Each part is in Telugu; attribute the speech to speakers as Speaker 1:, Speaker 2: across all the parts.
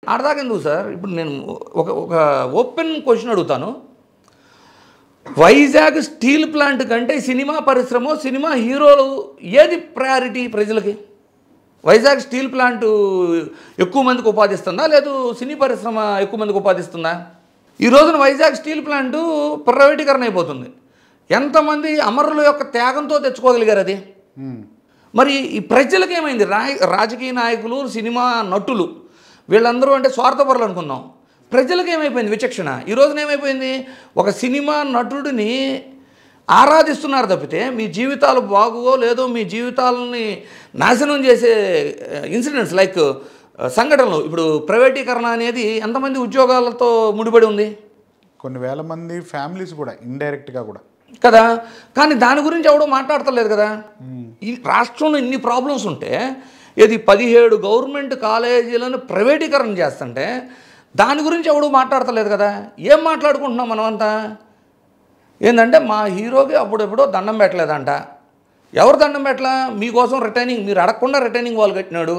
Speaker 1: ఆడదాకెందుకు సార్? ఇప్పుడు నేను ఒక ఓపెన్ క్వశ్చన్ అడుగుతాను. వైజాగ్ స్టీల్ ప్లాంట్ కంటే సినిమా పరిశ్రమ, సినిమా హీరోలు ఏది ప్రయారిటీ ప్రజలకి? వైజాగ్ స్టీల్ ప్లాంట్ ఎక్కువ మందికి ఉపాధిస్తుందా, లేదు సినీ పరిశ్రమ ఎక్కువ మందికి ఉపాధిస్తుందా? ఈ రోజున వైజాగ్ స్టీల్ ప్లాంటు ప్రైవేటీకరణ అయిపోతుంది. ఎంతమంది అమరుల యొక్క త్యాగంతో తెచ్చుకోగలిగారు అది? మరి ఈ ప్రజలకు ఏమైంది? రాజకీయ నాయకులు, సినిమా నటులు వీళ్ళందరూ అంటే స్వార్థపరులు అనుకుందాం. ప్రజలకు ఏమైపోయింది విచక్షణ? ఈ రోజున ఏమైపోయింది? ఒక సినిమా నటుడిని ఆరాధిస్తున్నారు తప్పితే మీ జీవితాలు బాగో లేదో మీ జీవితాలని నాశనం చేసే ఇన్సిడెంట్స్ లైక్ సంఘటనలు. ఇప్పుడు ప్రైవేటీకరణ అనేది ఎంతమంది ఉద్యోగాలతో ముడిపడి ఉంది?
Speaker 2: కొన్ని వేల మంది ఫ్యామిలీస్ కూడా ఇండైరెక్ట్గా కూడా
Speaker 1: కదా. కానీ దాని గురించి ఎవడో మాట్లాడతలేదు కదా. ఈ రాష్ట్రంలో ఇన్ని ప్రాబ్లమ్స్ ఉంటే ఇది 17 గవర్నమెంట్ కాలేజీలను ప్రైవేటీకరణ చేస్తుంటే దాని గురించి ఎవడో మాట్లాడతలేదు కదా. ఏం మాట్లాడుకుంటున్నాం మనమంతా? ఏంటంటే మా హీరోకి అప్పుడెప్పుడో దండం పెట్టలేదంట. ఎవరు దండం పెట్టలా? మీకోసం రిటైనింగ్, మీరు అడగకుండా రిటైనింగ్ వాళ్ళు కట్టినాడు,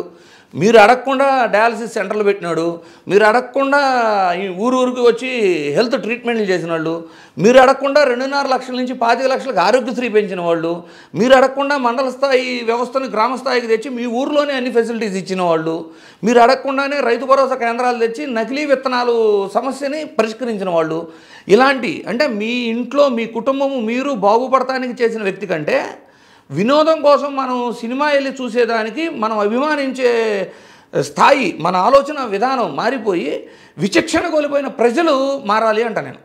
Speaker 1: మీరు అడగకుండా డయాలసిస్ సెంటర్లు పెట్టినాడు, మీరు అడగకుండా ఈ ఊరికి వచ్చి హెల్త్ ట్రీట్మెంట్లు చేసిన వాళ్ళు, మీరు అడగకుండా 2.5 లక్షల నుంచి 25 లక్షలకు ఆరోగ్యశ్రీ పెంచిన వాళ్ళు, మీరు అడగకుండా మండల స్థాయి వ్యవస్థను గ్రామ స్థాయికి తెచ్చి మీ ఊర్లోనే అన్ని ఫెసిలిటీస్ ఇచ్చిన వాళ్ళు, మీరు అడగకుండానే రైతు భరోసా కేంద్రాలు తెచ్చి నకిలీ విత్తనాలు సమస్యని పరిష్కరించిన వాళ్ళు. ఇలాంటి అంటే మీ ఇంట్లో మీ కుటుంబము మీరు బాగుపడటానికి చేసిన వ్యక్తి కంటే వినోదం కోసం మనం సినిమా వెళ్ళి చూసేదానికి మనం అభిమానించే స్థాయి, మన ఆలోచన విధానం మారిపోయి విచక్షణ కోల్పోయిన ప్రజలు మారాలి అంట నేను.